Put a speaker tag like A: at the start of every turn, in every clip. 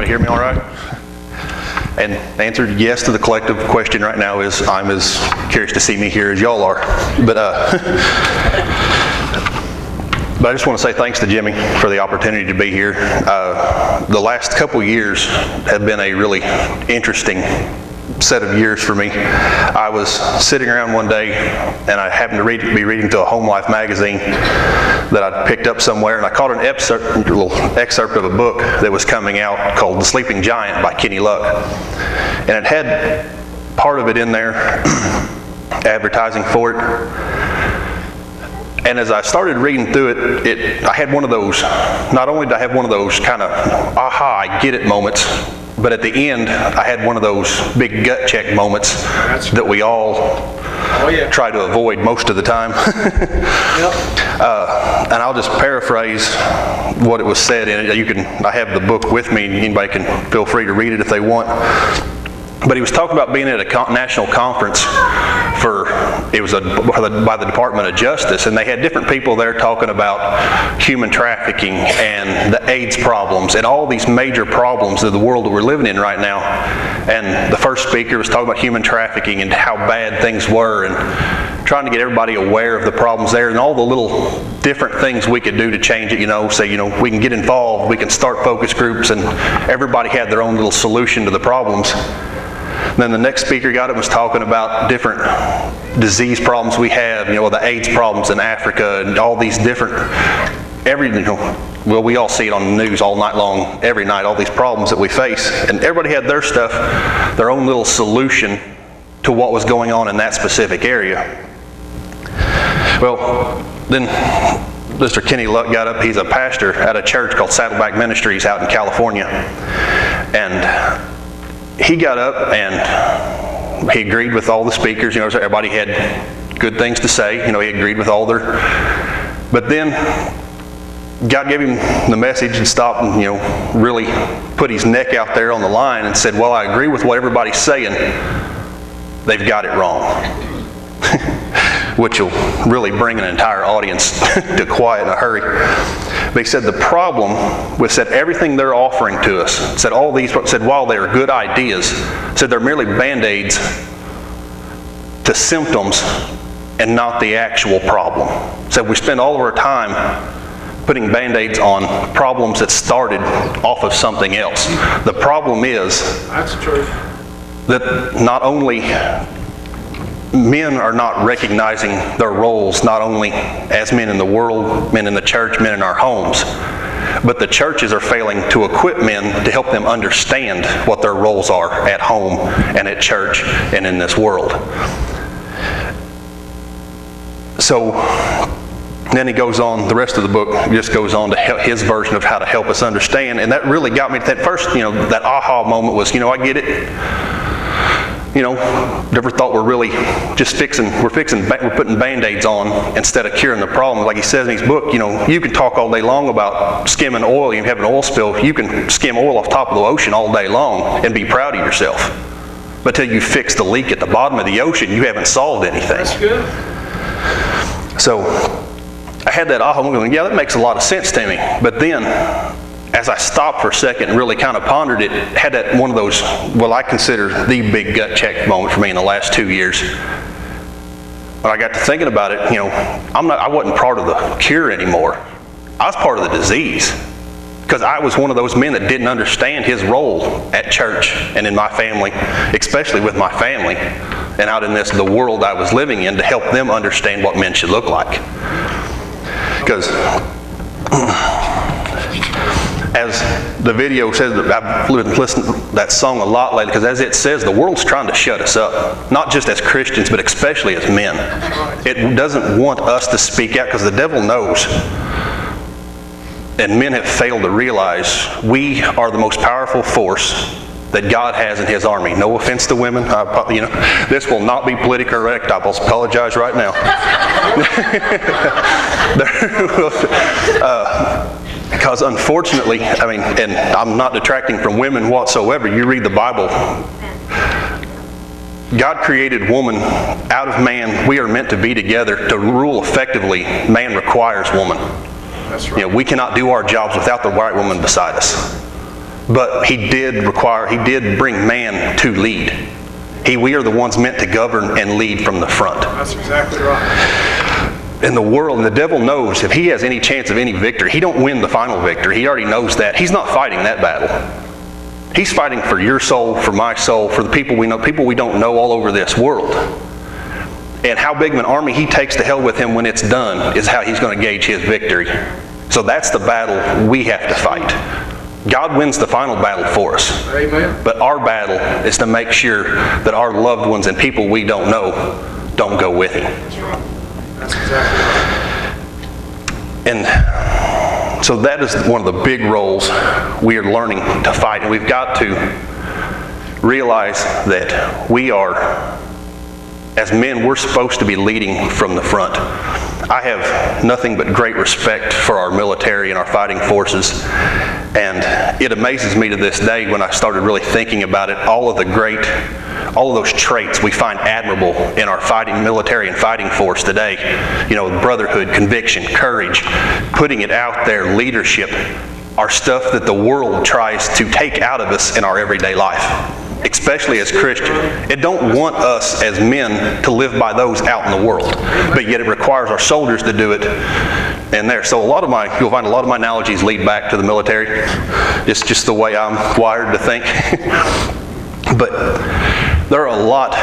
A: Everybody hear me all right? And the answer yes to the collective question right now is I'm as curious to see me here as y'all are. But I just want to say thanks to Jimmy for the opportunity to be here. The last couple years have been a really interesting set of years for me. I was sitting around one day and I happened to be reading to a Home Life magazine that I'd picked up somewhere, and I caught a little excerpt of a book that was coming out called The Sleeping Giant by Kenny Luck. And it had part of it in there, advertising for it. And as I started reading through it, I had one of those, not only did I have one of those kind of, aha, I get it moments, but at the end, I had one of those big gut check moments that we all try to avoid most of the time. And I'll just paraphrase what it was said in it. I have the book with me, and anybody can feel free to read it if they want. But he was talking about being at a national conference by the Department of Justice, and they had different people there talking about human trafficking and the AIDS problems and all these major problems of the world that we're living in right now. And the first speaker was talking about human trafficking and how bad things were, and trying to get everybody aware of the problems there and all the little different things we could do to change it. We can get involved, we can start focus groups, and everybody had their own little solution to the problems. Then the next speaker got up and was talking about different disease problems we have, the AIDS problems in Africa and all these different, we all see it on the news all night long, every night, all these problems that we face. And everybody had their stuff, their own little solution to what was going on in that specific area. Well, then Mr. Kenny Luck got up. He's a pastor at a church called Saddleback Ministries out in California. And he got up and he agreed with all the speakers. Everybody had good things to say. He agreed with all their. But then God gave him the message and stopped and really put his neck out there on the line and said, "Well, I agree with what everybody's saying. They've got it wrong." Which will really bring an entire audience to quiet in a hurry. But he said the problem was that everything they're offering to us, said while they are good ideas, said they're merely band-aids to symptoms and not the actual problem. Said we spend all of our time putting band-aids on problems that started off of something else. The problem is that not only men are not recognizing their roles, not only as men in the world, men in the church, men in our homes, but the churches are failing to equip men to help them understand what their roles are at home and at church and in this world. So then he goes on, the rest of the book just goes on to his version of how to help us understand. And that really got me to that first, that aha moment was, I get it. Never thought we're really just we're putting band-aids on instead of curing the problem. Like he says in his book, you can talk all day long about skimming oil. You have an oil spill, you can skim oil off top of the ocean all day long and be proud of yourself. But till you fix the leak at the bottom of the ocean, you haven't solved anything.
B: That's good.
A: So I had that aha moment going, yeah, that makes a lot of sense to me. But then, as I stopped for a second and really kind of pondered it, had that one of those, I consider the big gut check moment for me in the last 2 years. When I got to thinking about it, I wasn't part of the cure anymore. I was part of the disease. Because I was one of those men that didn't understand his role at church and in my family, especially with my family, and out in the world I was living in, to help them understand what men should look like. Because as the video says, I've listened to that song a lot lately, because as it says, the world's trying to shut us up. Not just as Christians, but especially as men. It doesn't want us to speak out because the devil knows. And men have failed to realize we are the most powerful force that God has in His army. No offense to women. This will not be politically correct. I will apologize right now. Because unfortunately, and I'm not detracting from women whatsoever. You read the Bible. God created woman out of man. We are meant to be together to rule effectively. Man requires woman.
B: That's right.
A: We cannot do our jobs without the right woman beside us. But he did bring man to lead. We are the ones meant to govern and lead from the front.
B: That's exactly right.
A: In the world, and the devil knows if he has any chance of any victory, he don't win the final victory. He already knows that. He's not fighting that battle. He's fighting for your soul, for my soul, for the people we know, people we don't know all over this world. And how big of an army he takes to hell with him when it's done is how he's going to gauge his victory. So that's the battle we have to fight. God wins the final battle for us.
B: Amen.
A: But our battle is to make sure that our loved ones and people we don't know don't go with him.
B: That's right. That's exactly right.
A: And so that is one of the big roles we are learning to fight. And we've got to realize that we are, as men, we're supposed to be leading from the front. I have nothing but great respect for our military and our fighting forces. And it amazes me to this day when I started really thinking about it, all of those traits we find admirable in our fighting military and fighting force today. You know, brotherhood, conviction, courage, putting it out there, leadership, are stuff that the world tries to take out of us in our everyday life, especially as Christians. It don't want us as men to live by those out in the world, but yet it requires our soldiers to do it in there. So you'll find a lot of my analogies lead back to the military. It's just the way I'm wired to think. But there are a lot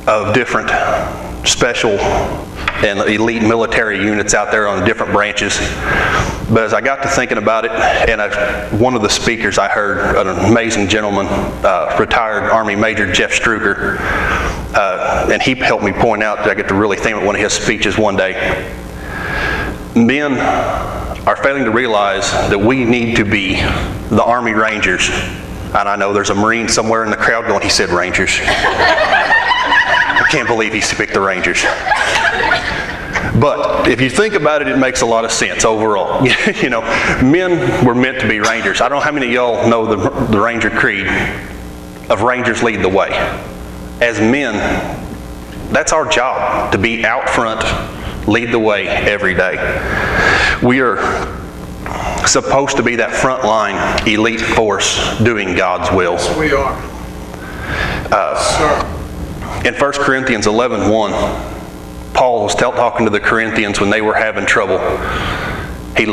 A: of different special and elite military units out there on different branches. But as I got to thinking about it, and one of the speakers I heard, an amazing gentleman, retired Army Major Jeff Struker, and he helped me point out that I get to really think about one of his speeches one day. Men are failing to realize that we need to be the Army Rangers. And I know there's a Marine somewhere in the crowd going, he said Rangers. I can't believe he picked the Rangers. But if you think about it, it makes a lot of sense overall. You know, men were meant to be Rangers. I don't know how many of y'all know the Ranger Creed of Rangers lead the way. As men, that's our job, to be out front, lead the way every day. We are supposed to be that frontline elite force doing God's will.
B: Yes, we are.
A: In 1 Corinthians 11:1, Paul was talking to the Corinthians when they were having trouble. He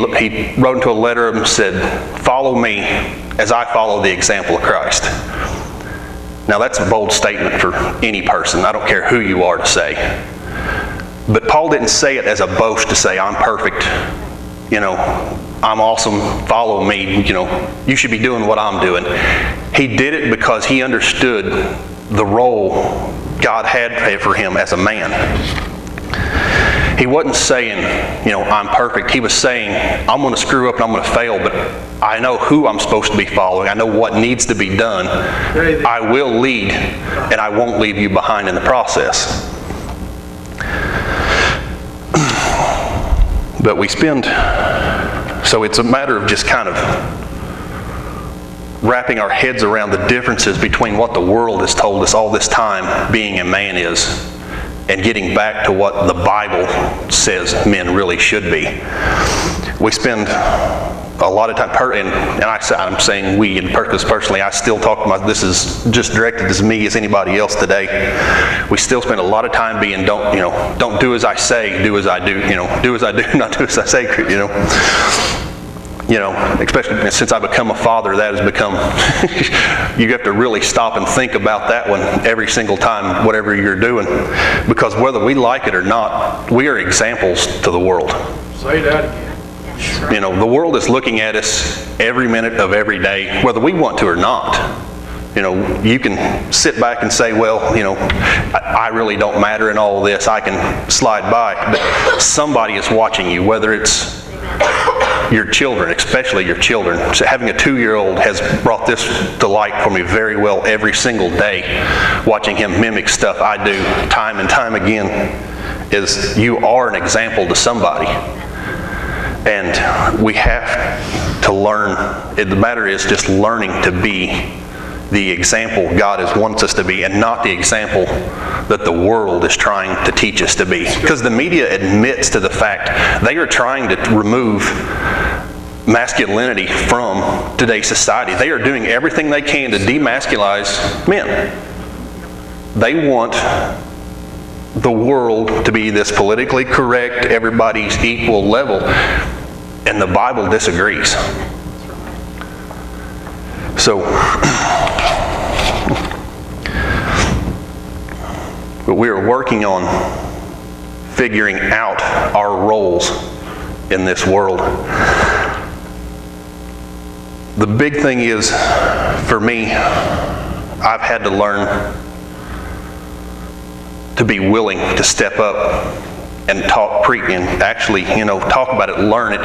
A: wrote into a letter and said, "Follow me as I follow the example of Christ." Now that's a bold statement for any person. I don't care who you are to say. But Paul didn't say it as a boast to say, "I'm perfect, you know, I'm awesome, follow me, you know, you should be doing what I'm doing." He did it because he understood the role God had for him as a man. He wasn't saying, you know, I'm perfect. He was saying, I'm going to screw up and I'm going to fail, but I know who I'm supposed to be following. I know what needs to be done. I will lead, and I won't leave you behind in the process. But so it's a matter of just kind of wrapping our heads around the differences between what the world has told us all this time being a man is, and getting back to what the Bible says men really should be. We spend a lot of time, and I'm saying we, and personally, I still talk about, this is just directed as me as anybody else today. We still spend a lot of time being, don't do as I say, do as I do, do as I do, not do as I say, especially since I become a father, that has become, you have to really stop and think about that one every single time, whatever you're doing. Because whether we like it or not, we are examples to the world.
B: Say that again.
A: You know, the world is looking at us every minute of every day, whether we want to or not. You know, you can sit back and say, well, I really don't matter in all of this. I can slide by. But somebody is watching you, whether it's your children, especially your children. So having a 2-year-old has brought this to light for me very well every single day. Watching him mimic stuff I do time and time again, is you are an example to somebody. And we have to learn. The matter is just learning to be the example God wants us to be, and not the example that the world is trying to teach us to be. Because the media admits to the fact they are trying to remove masculinity from today's society. They are doing everything they can to demasculize men. They want the world to be this politically correct, everybody's equal level, and the Bible disagrees. So, but we are working on figuring out our roles in this world. The big thing is, for me, I've had to learn to be willing to step up and talk, and actually, talk about it, learn it,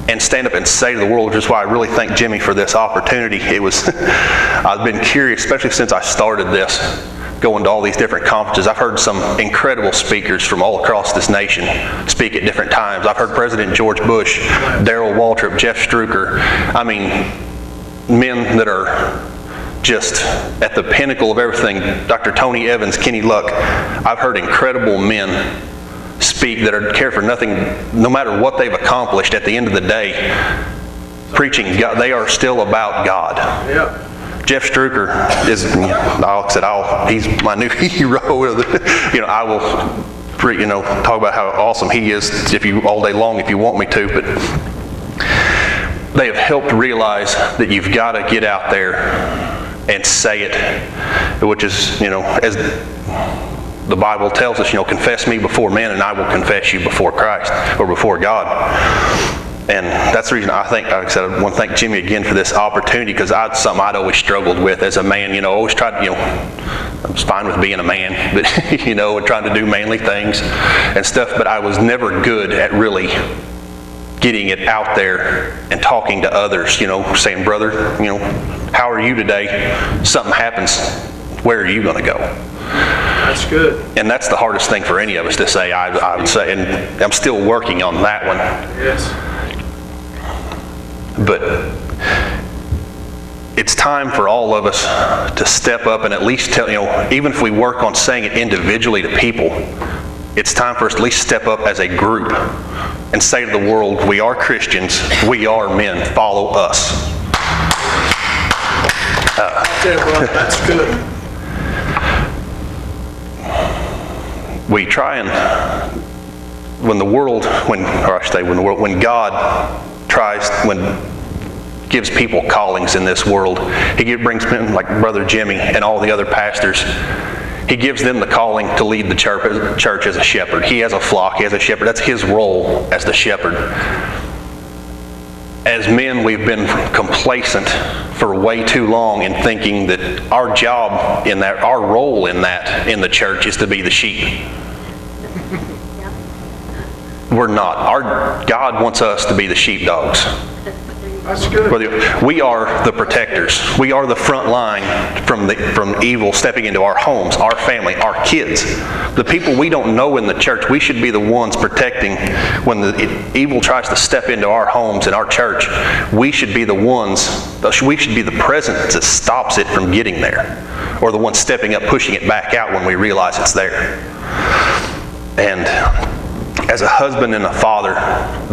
A: and stand up and say to the world, which is why I really thank Jimmy for this opportunity. It was, I've been curious, especially since I started this, going to all these different conferences. I've heard some incredible speakers from all across this nation speak at different times. I've heard President George Bush, Darrell Waltrip, Jeff Struecker. I mean, men that are just at the pinnacle of everything. Dr. Tony Evans, Kenny Luck. I've heard incredible men speak that care for nothing, no matter what they've accomplished. At the end of the day, preaching God, they are still about God.
B: Yeah.
A: Jeff Struecker is, he's my new hero. I will, talk about how awesome he is all day long if you want me to. But they have helped realize that you've got to get out there and say it, which is, as the Bible tells us, confess me before men, and I will confess you before Christ or before God. And that's the reason I want to thank Jimmy again for this opportunity, because it's something I'd always struggled with as a man. Always tried, I was fine with being a man, but, and trying to do manly things and stuff, but I was never good at really getting it out there and talking to others, saying, brother, how are you today? Something happens. Where are you going to go?
B: That's good.
A: And that's the hardest thing for any of us to say, I would say, and I'm still working on that one.
B: Yes.
A: But it's time for all of us to step up and at least tell, even if we work on saying it individually to people, it's time for us to at least step up as a group and say to the world, we are Christians, we are men, follow us.
B: That's good.
A: We try and, when God gives people callings in this world, He brings men like Brother Jimmy and all the other pastors. He gives them the calling to lead the church as a shepherd. He has a flock, he has a shepherd. That's his role as the shepherd. As men, we've been complacent for way too long in thinking that our job in that, our role in that, in the church is to be the sheep. We're not. God wants us to be the sheepdogs.
B: That's good.
A: We are the protectors. We are the front line from evil stepping into our homes, our family, our kids. The people we don't know in the church, we should be the ones protecting when the evil tries to step into our homes and our church. We should be the ones, we should be the presence that stops it from getting there, or the one stepping up, pushing it back out when we realize it's there. And as a husband and a father,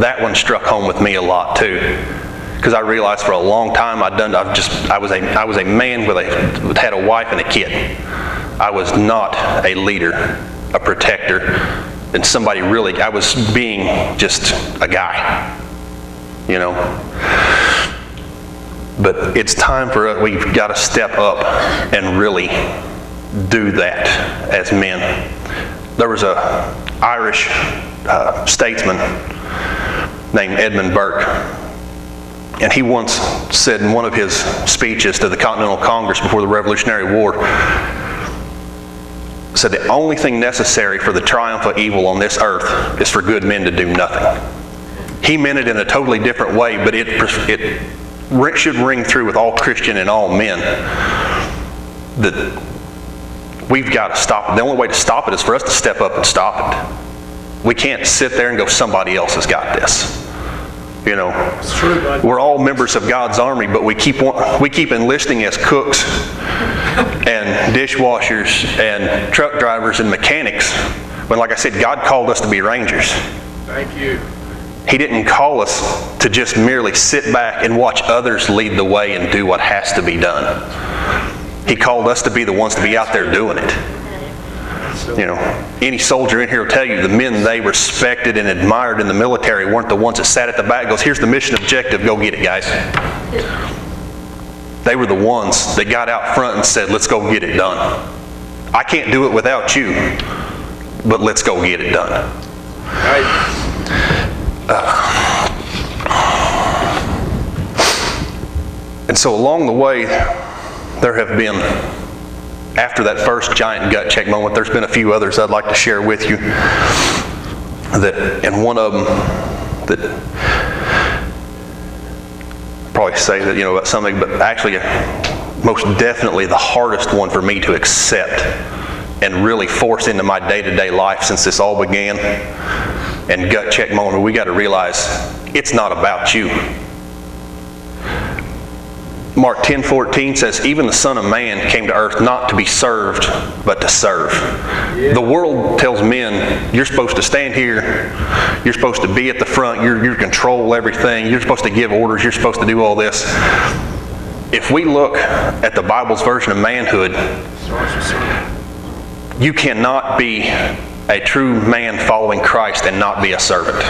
A: that one struck home with me a lot too. Because I realized for a long time I was a man had a wife and a kid. I was not a leader, a protector, and somebody really. I was being just a guy, But it's time for us. We've got to step up and really do that as men. There was an Irish statesman named Edmund Burke. And he once said in one of his speeches to the Continental Congress before the Revolutionary War, said the only thing necessary for the triumph of evil on this earth is for good men to do nothing. He meant it in a totally different way, but it should ring through with all Christian and all men that we've got to stop it. The only way to stop it is for us to step up and stop it. We can't sit there and go, somebody else has got this.
B: It's true, bud.
A: We're all members of God's army, but we keep enlisting as cooks and dishwashers and truck drivers and mechanics when, like I said, God called us to be rangers.
B: Thank you.
A: He didn't call us to just merely sit back and watch others lead the way and do what has to be done. He called us to be the ones to be out there doing it. You know, any soldier in here will tell you the men they respected and admired in the military weren't the ones that sat at the back and goes, here's the mission objective, go get it, guys. They were the ones that got out front and said, let's go get it done. I can't do it without you, but let's go get it done. And so along the way, there have been, after that first giant gut check moment, there's been a few others I'd like to share with you. And one of them that probably say that, you know, about something, but actually most definitely the hardest one for me to accept and really force into my day-to-day life since this all began. And gut check moment, we got to realize it's not about you. Mark 10:14 says, even the Son of Man came to earth not to be served, but to serve. Yeah. The world tells men, you're supposed to stand here, you're supposed to be at the front, you control everything, you're supposed to give orders, you're supposed to do all this. If we look at the Bible's version of manhood, you cannot be a true man following Christ and not be a servant.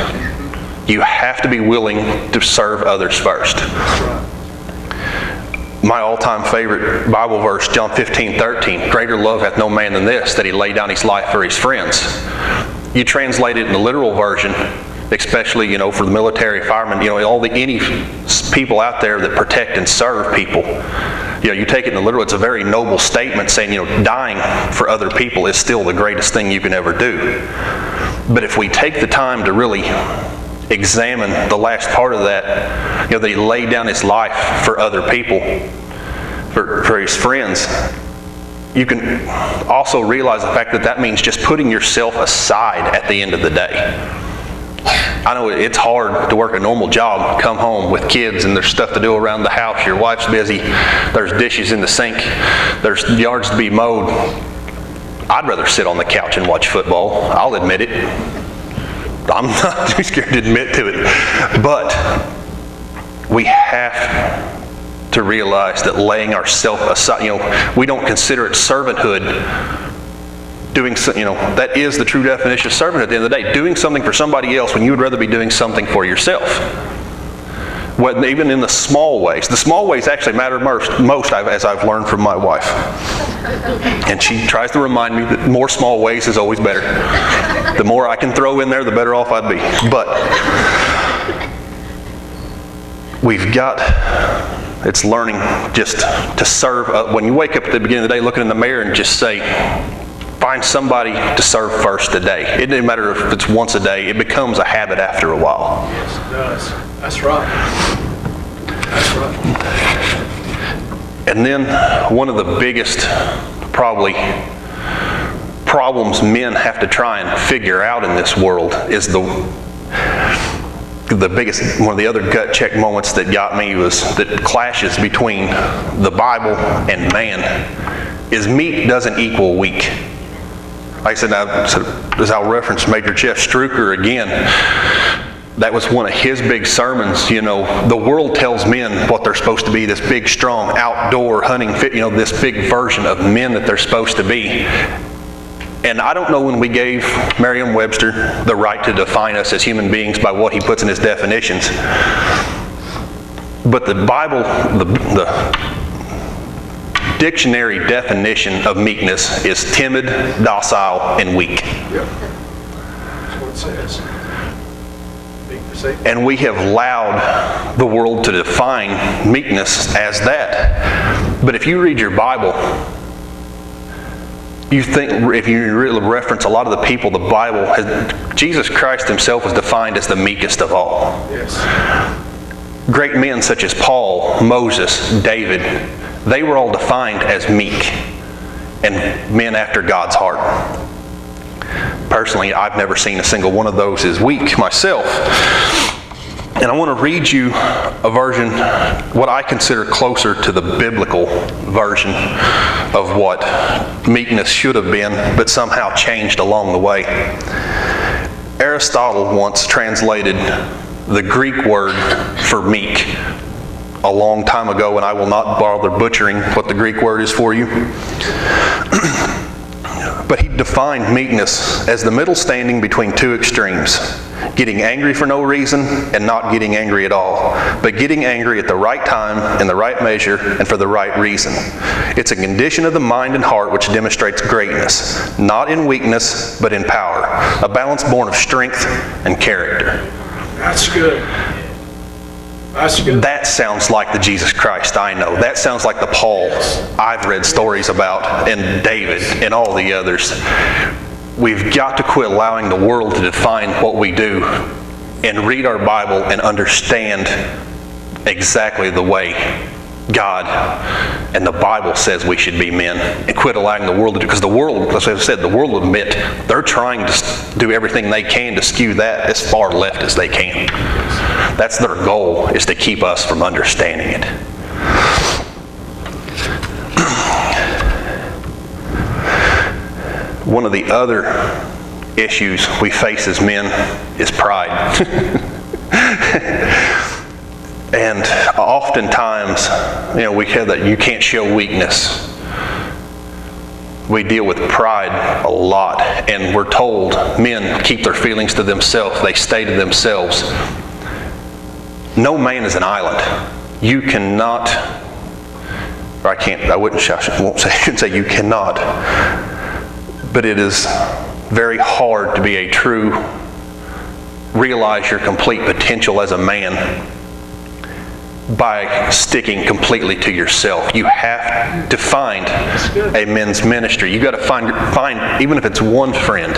A: You have to be willing to serve others first. My all-time favorite Bible verse, John 15:13, greater love hath no man than this, that he lay down his life for his friends. You translate it in the literal version, especially, you know, for the military, firemen, you know, any people out there that protect and serve people. You know, you take it in the literal, it's a very noble statement saying, you know, dying for other people is still the greatest thing you can ever do. But if we take the time to really examine the last part of that, you know, that he laid down his life for other people, for his friends, you can also realize the fact that that means just putting yourself aside at the end of the day. I know it's hard to work a normal job, come home with kids and there's stuff to do around the house, your wife's busy, there's dishes in the sink, there's yards to be mowed. I'd rather sit on the couch and watch football, I'll admit it. I'm not too scared to admit to it. But we have to realize that laying ourselves aside, you know, we don't consider it servanthood. Doing, you know, that is the true definition of servanthood at the end of the day. Doing something for somebody else when you would rather be doing something for yourself. Well, even in the small ways. The small ways actually matter most as I've learned from my wife. And she tries to remind me that more small ways is always better. The more I can throw in there, the better off I'd be. But we've got, it's learning just to serve. When you wake up at the beginning of the day, looking in the mirror and just say, find somebody to serve first today. It doesn't matter if it's once a day. It becomes a habit after a while.
B: Yes, it does. That's right. That's right.
A: And then one of the biggest, probably, problems men have to try and figure out in this world is the biggest, one of the other gut check moments that got me was that clashes between the Bible and man is meat doesn't equal weak. Like I said, as I'll reference Major Jeff Struker again, that was one of his big sermons. You know, the world tells men what they're supposed to be, this big, strong, outdoor, hunting, fit, you know, this big version of men that they're supposed to be. And I don't know when we gave Merriam-Webster the right to define us as human beings by what he puts in his definitions. But the Bible, the dictionary definition of meekness is timid, docile, and weak.
B: Yep. That's what it says.
A: And we have allowed the world to define meekness as that. But if you read your Bible, you think, if you really reference a lot of the people, the Bible has, Jesus Christ himself was defined as the meekest of all.
B: Yes.
A: Great men such as Paul, Moses, David, they were all defined as meek and men after God's heart. Personally, I've never seen a single one of those as weak myself. And I want to read you a version, what I consider closer to the biblical version of what meekness should have been, but somehow changed along the way. Aristotle once translated the Greek word for meek a long time ago, and I will not bother butchering what the Greek word is for you. But he defined meekness as the middle standing between two extremes, getting angry for no reason and not getting angry at all, but getting angry at the right time, in the right measure, and for the right reason. It's a condition of the mind and heart which demonstrates greatness, not in weakness, but in power, a balance born of strength and character.
B: That's good. That's good.
A: That sounds like the Jesus Christ I know. That sounds like the Paul I've read stories about, and David, and all the others. We've got to quit allowing the world to define what we do and read our Bible and understand exactly the way God and the Bible says we should be men, and quit allowing the world to do, because the world, as I said, the world will admit they're trying to do everything they can to skew that as far left as they can. That's their goal, is to keep us from understanding it. One of the other issues we face as men is pride. And oftentimes, we hear that you can't show weakness. We deal with pride a lot, and we're told men keep their feelings to themselves. They stay to themselves. No man is an island. You cannot, or I won't say you cannot, but it is very hard to be a true, realize your complete potential as a man by sticking completely to yourself. You have to find a men's ministry. You've got to find, even if it's one friend,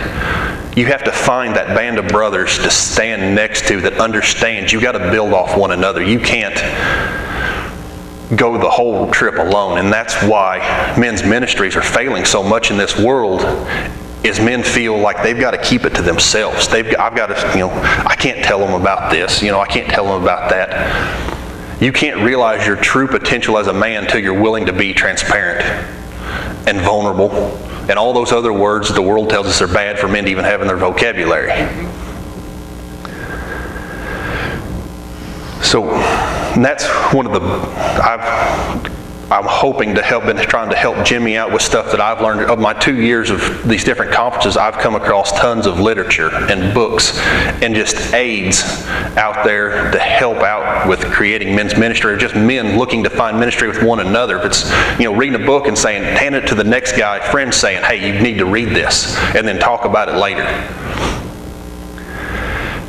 A: you have to find that band of brothers to stand next to that understands. You've got to build off one another. You can't go the whole trip alone. And that's why men's ministries are failing so much in this world, is men feel like they've got to keep it to themselves. I've got to, I can't tell them about this. I can't tell them about that. You can't realize your true potential as a man until you're willing to be transparent and vulnerable. And all those other words the world tells us are bad for men to even have in their vocabulary. So that's one of the, I'm hoping to help, been trying to help Jimmy out with stuff that I've learned. Of my 2 years of these different conferences, I've come across tons of literature and books and just aids out there to help out with creating men's ministry, or just men looking to find ministry with one another. If it's, reading a book and saying, hand it to the next guy, friend saying, hey, you need to read this, and then talk about it later.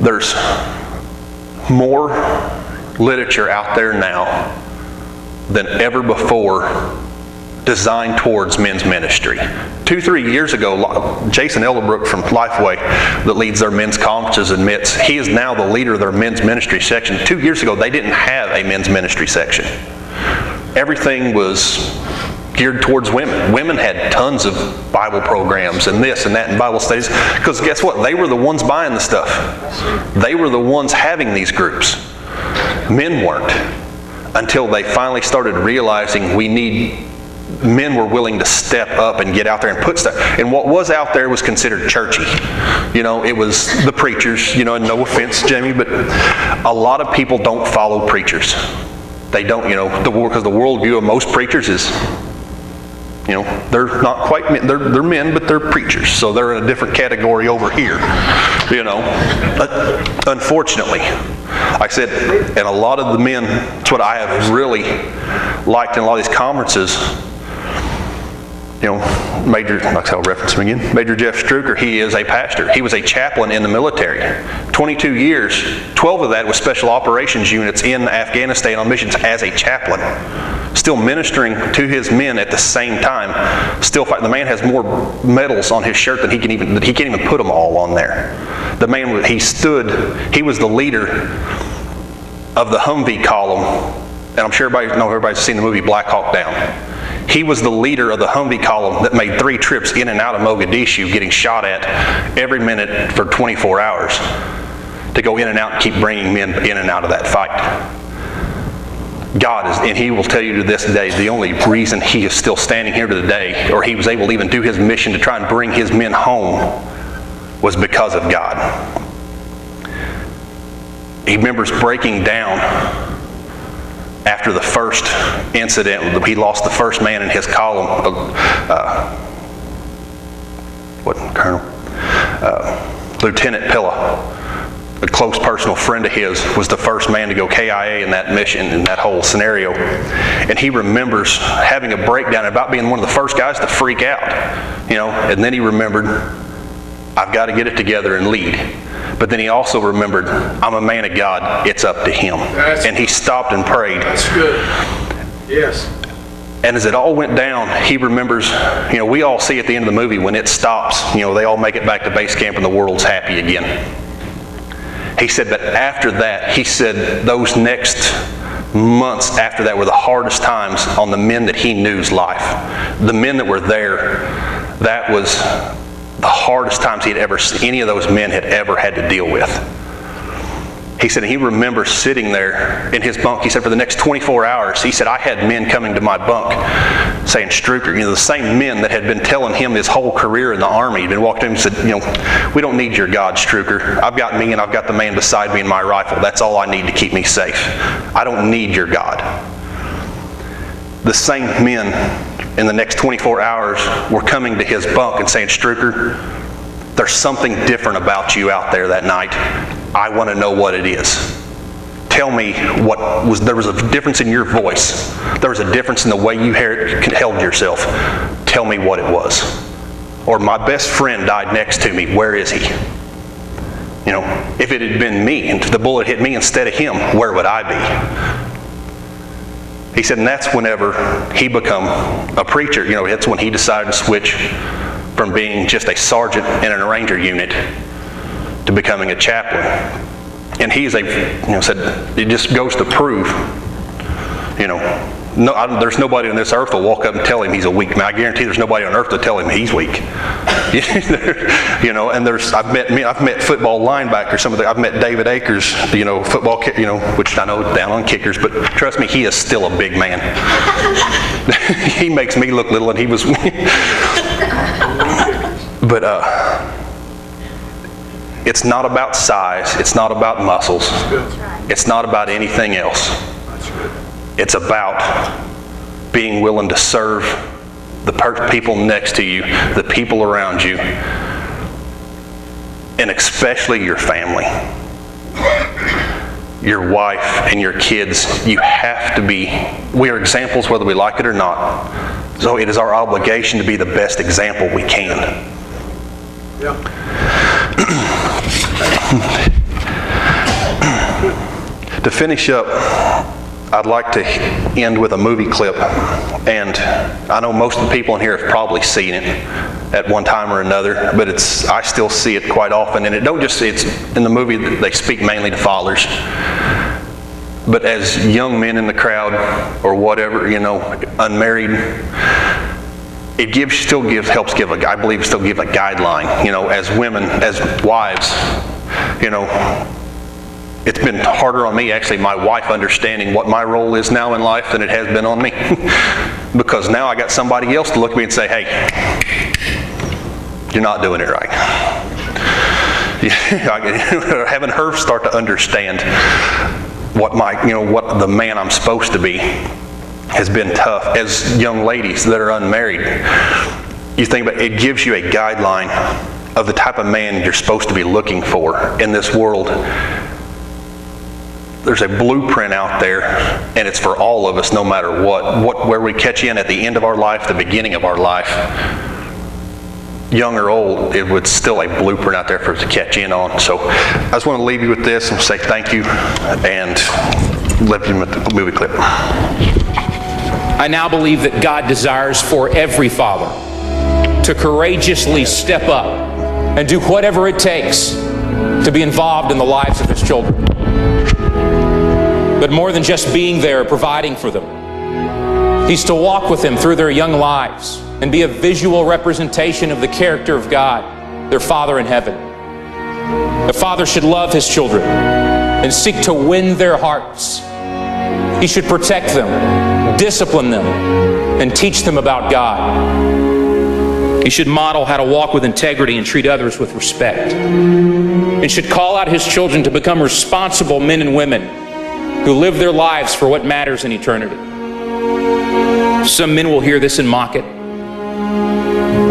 A: There's more literature out there now than ever before designed towards men's ministry. 2-3 years ago, Jason Elderbrook from Lifeway, that leads their men's conferences, admits he is now the leader of their men's ministry section. 2 years ago, they didn't have a men's ministry section. Everything was geared towards women. Women had tons of Bible programs and this and that and Bible studies, because guess what? They were the ones buying the stuff. They were the ones having these groups. Men weren't. Until they finally started realizing men were willing to step up and get out there and put stuff. And what was out there was considered churchy. It was the preachers, and no offense, Jamie, but a lot of people don't follow preachers. They don't, because the worldview of most preachers is, they're not quite men. They're men, but they're preachers. So they're in a different category over here, Unfortunately, like I said, and a lot of the men, it's what I have really liked in a lot of these conferences. Major, I'll reference him again, Major Jeff Struker, he is a pastor. He was a chaplain in the military. 22 years, 12 of that was special operations units in Afghanistan on missions as a chaplain. Still ministering to his men at the same time. Still fighting. The man has more medals on his shirt than he can't even put them all on there. The man, he was the leader of the Humvee column, and I'm sure everybody's seen the movie Black Hawk Down. He was the leader of the Humvee column that made 3 trips in and out of Mogadishu, getting shot at every minute for 24 hours to go in and out and keep bringing men in and out of that fight. God is, and he will tell you to this day, the only reason he is still standing here today, or he was able to even do his mission to try and bring his men home, was because of God. he remembers breaking down after the first incident. He lost the first man in his column, Lieutenant Pilla, a close personal friend of his, was the first man to go KIA in that mission, in that whole scenario. And he remembers having a breakdown about being one of the first guys to freak out, and then he remembered, I've got to get it together and lead. But then he also remembered, I'm a man of God, it's up to him. And he stopped and prayed.
B: That's good. Yes.
A: And as it all went down, he remembers, we all see at the end of the movie when it stops, they all make it back to base camp and the world's happy again. He said, but after that, he said those next months after that were the hardest times on the men that he knew's life. The men that were there, that was the hardest times any of those men had ever had to deal with. He said he remembers sitting there in his bunk. He said for the next 24 hours, he said, I had men coming to my bunk saying, Struker, the same men that had been telling him his whole career in the Army. He'd been walking to him and said, we don't need your God, Struker. I've got me and I've got the man beside me and my rifle. That's all I need to keep me safe. I don't need your God. The same men in the next 24 hours were coming to his bunk and saying, Struker, there's something different about you out there that night. I want to know what it is. Tell me there was a difference in your voice. There was a difference in the way you held yourself. Tell me what it was. Or my best friend died next to me. Where is he? If it had been me and the bullet hit me instead of him, where would I be? He said, and that's whenever he become a preacher. That's when he decided to switch from being just a sergeant in an Ranger unit to becoming a chaplain. And he is said, it just goes to prove, there's nobody on this earth will walk up and tell him he's a weak man. I guarantee there's nobody on earth to tell him he's weak. And I've met football linebackers. I've met David Akers, football, which I know down on kickers, but trust me, he is still a big man. He makes me look little, and he was. But it's not about size. It's not about muscles. It's not about anything else. It's about being willing to serve the people next to you, the people around you, and especially your family, your wife and your kids. You have to be. We are examples whether we like it or not. So it is our obligation to be the best example we can. Yeah. To finish up, I'd like to end with a movie clip, and I know most of the people in here have probably seen it at one time or another, but I still see it quite often, and it's in the movie they speak mainly to fathers, but as young men in the crowd or whatever, unmarried, it helps give a guideline, as women, as wives, it's been harder on me, actually, my wife understanding what my role is now in life than it has been on me. Because now I got somebody else to look at me and say, hey, you're not doing it right. Having her start to understand what the man I'm supposed to be has been tough. As young ladies that are unmarried, you think about it, it gives you a guideline of the type of man you're supposed to be looking for in this world. There's a blueprint out there, and it's for all of us, no matter where we catch in at the end of our life, the beginning of our life, young or old, it was still a blueprint out there for us to catch in on. So I just want to leave you with this and say thank you, and leave you with the movie clip.
C: I now believe that God desires for every father to courageously step up and do whatever it takes to be involved in the lives of his children. But more than just being there, providing for them, he's to walk with them through their young lives and be a visual representation of the character of God, their Father in heaven. A father should love his children and seek to win their hearts. He should protect them, discipline them, and teach them about God. He should model how to walk with integrity and treat others with respect. And should call out his children to become responsible men and women who live their lives for what matters in eternity. Some men will hear this and mock it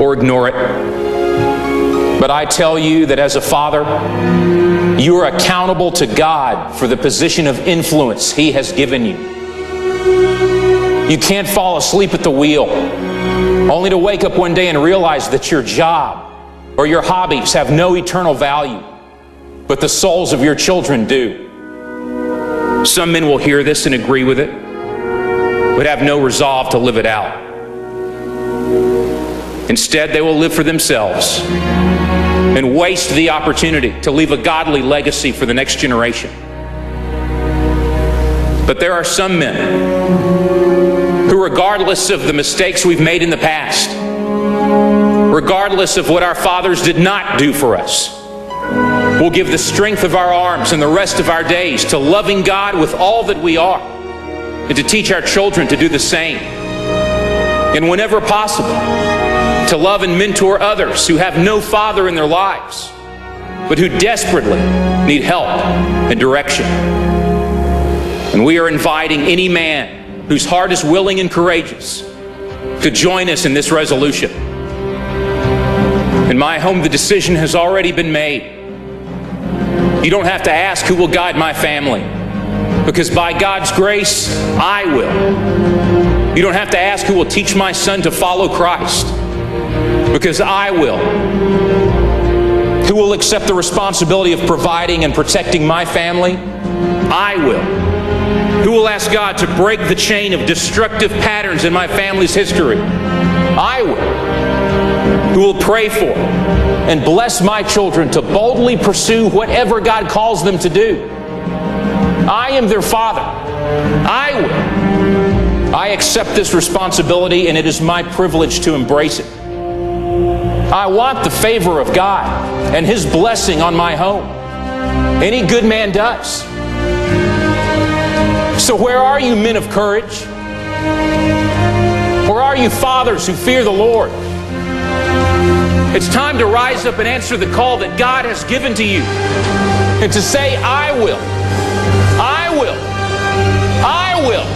C: or ignore it. But I tell you that as a father, you are accountable to God for the position of influence He has given you. You can't fall asleep at the wheel, only to wake up one day and realize that your job or your hobbies have no eternal value, but the souls of your children do. Some men will hear this and agree with it, but have no resolve to live it out. Instead, they will live for themselves and waste the opportunity to leave a godly legacy for the next generation. But there are some men who, regardless of the mistakes we've made in the past, regardless of what our fathers did not do for us, will give the strength of our arms and the rest of our days to loving God with all that we are, and to teach our children to do the same. And whenever possible, to love and mentor others who have no father in their lives, but who desperately need help and direction. And we are inviting any man whose heart is willing and courageous to join us in this resolution. In my home, the decision has already been made. You don't have to ask who will guide my family, because by God's grace, I will. You don't have to ask who will teach my son to follow Christ, because I will. Who will accept the responsibility of providing and protecting my family? I will. Who will ask God to break the chain of destructive patterns in my family's history? I will. Who will pray for and bless my children to boldly pursue whatever God calls them to do? I am their father. I will. I accept this responsibility, and it is my privilege to embrace it. I want the favor of God and His blessing on my home. Any good man does. So where are you, men of courage? Where are you, fathers who fear the Lord? It's time to rise up and answer the call that God has given to you, and to say, I will. I will. I will.